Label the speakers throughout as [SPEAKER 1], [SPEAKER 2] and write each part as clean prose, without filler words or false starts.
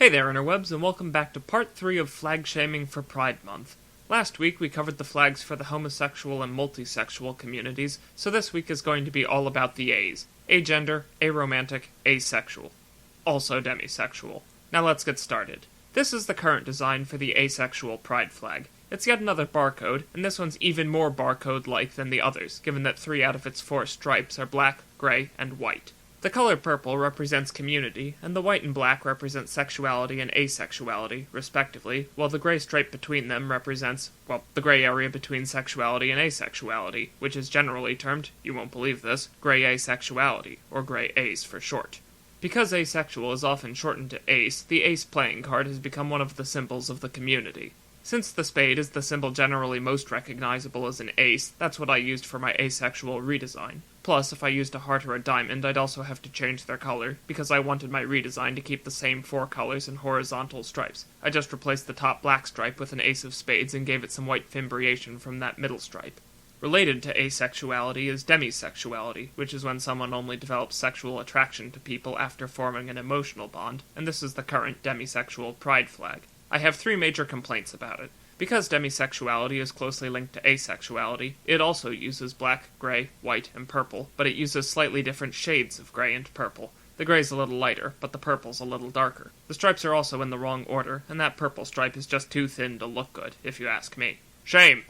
[SPEAKER 1] Hey there, interwebs, and welcome back to part 3 of flag shaming for Pride Month. Last week we covered the flags for the homosexual and multisexual communities, so this week is going to be all about the A's. Agender, Aromantic, Asexual. Also demisexual. Now let's get started. This is the current design for the Asexual Pride flag. It's yet another barcode, and this one's even more barcode-like than the others, given that 3 out of its 4 stripes are black, gray, and white. The color purple represents community, and the white and black represent sexuality and asexuality, respectively, while the gray stripe between them represents, the gray area between sexuality and asexuality, which is generally termed, you won't believe this, gray asexuality, or gray A's for short. Because asexual is often shortened to ace, the ace playing card has become one of the symbols of the community. Since the spade is the symbol generally most recognizable as an ace, that's what I used for my asexual redesign. Plus, if I used a heart or a diamond, I'd also have to change their color, because I wanted my redesign to keep the same 4 colors in horizontal stripes. I just replaced the top black stripe with an ace of spades and gave it some white fimbriation from that middle stripe. Related to asexuality is demisexuality, which is when someone only develops sexual attraction to people after forming an emotional bond, and this is the current demisexual pride flag. I have 3 major complaints about it. Because demisexuality is closely linked to asexuality, it also uses black, gray, white, and purple, but it uses slightly different shades of gray and purple. The gray's a little lighter, but the purple's a little darker. The stripes are also in the wrong order, and that purple stripe is just too thin to look good, if you ask me. Shame!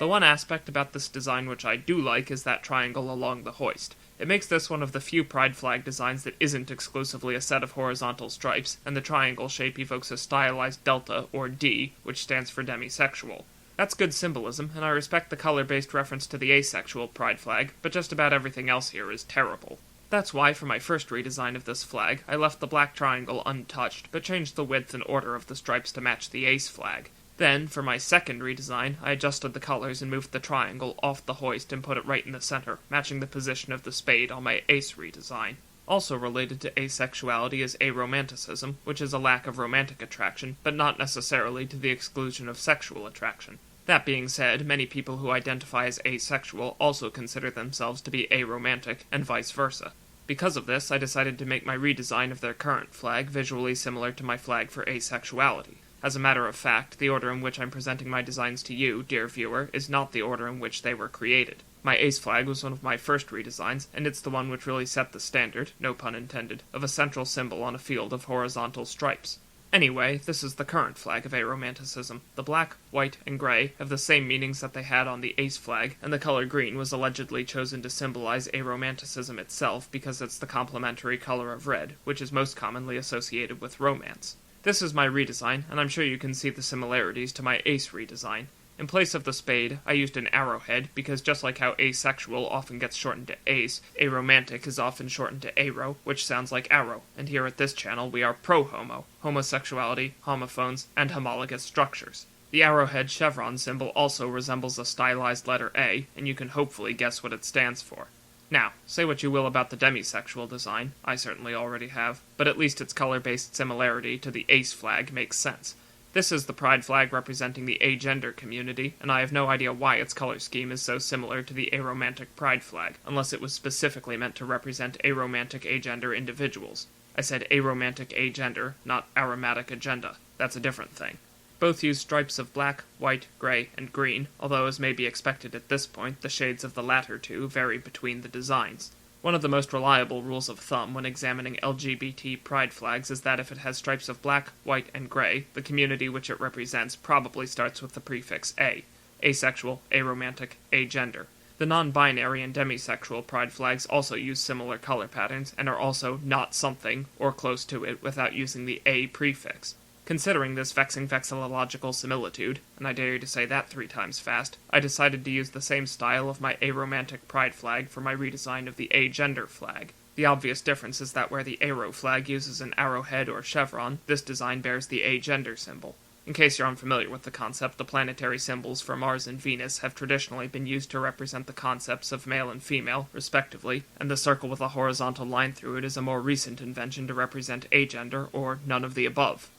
[SPEAKER 1] The one aspect about this design which I do like is that triangle along the hoist. It makes this one of the few pride flag designs that isn't exclusively a set of horizontal stripes, and the triangle shape evokes a stylized delta, or D, which stands for demisexual. That's good symbolism, and I respect the color-based reference to the asexual pride flag, but just about everything else here is terrible. That's why, for my first redesign of this flag, I left the black triangle untouched, but changed the width and order of the stripes to match the ace flag. Then, for my second redesign, I adjusted the colors and moved the triangle off the hoist and put it right in the center, matching the position of the spade on my ace redesign. Also related to asexuality is aromanticism, which is a lack of romantic attraction, but not necessarily to the exclusion of sexual attraction. That being said, many people who identify as asexual also consider themselves to be aromantic, and vice versa. Because of this, I decided to make my redesign of their current flag visually similar to my flag for asexuality. As a matter of fact, the order in which I'm presenting my designs to you, dear viewer, is not the order in which they were created. My ace flag was one of my first redesigns, and it's the one which really set the standard, no pun intended, of a central symbol on a field of horizontal stripes. Anyway, this is the current flag of aromanticism. The black, white, and gray have the same meanings that they had on the ace flag, and the color green was allegedly chosen to symbolize aromanticism itself because it's the complementary color of red, which is most commonly associated with romance. This is my redesign, and I'm sure you can see the similarities to my ace redesign. In place of the spade, I used an arrowhead, because just like how asexual often gets shortened to ace, aromantic is often shortened to aro, which sounds like arrow, and here at this channel we are pro-homo, homosexuality, homophones, and homologous structures. The arrowhead chevron symbol also resembles a stylized letter A, and you can hopefully guess what it stands for. Now, say what you will about the demisexual design, I certainly already have, but at least its color-based similarity to the ace flag makes sense. This is the pride flag representing the agender community, and I have no idea why its color scheme is so similar to the aromantic pride flag, unless it was specifically meant to represent aromantic agender individuals. I said aromantic agender, not aromatic agenda. That's a different thing. Both use stripes of black, white, gray, and green, although as may be expected at this point, the shades of the latter two vary between the designs. One of the most reliable rules of thumb when examining LGBT pride flags is that if it has stripes of black, white, and gray, the community which it represents probably starts with the prefix A. Asexual, aromantic, agender. The non-binary and demisexual pride flags also use similar color patterns, and are also not something, or close to it, without using the A prefix. Considering this vexing vexillological similitude, and I dare you to say that 3 times fast, I decided to use the same style of my aromantic pride flag for my redesign of the agender flag. The obvious difference is that where the aro flag uses an arrowhead or chevron, this design bears the agender symbol. In case you're unfamiliar with the concept, the planetary symbols for Mars and Venus have traditionally been used to represent the concepts of male and female, respectively, and the circle with a horizontal line through it is a more recent invention to represent agender, or none of the above.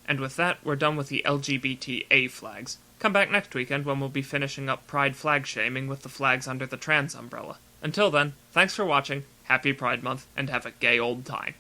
[SPEAKER 1] And with that, we're done with the LGBTA flags. Come back next weekend when we'll be finishing up Pride flag shaming with the flags under the trans umbrella. Until then, thanks for watching, happy Pride Month, and have a gay old time.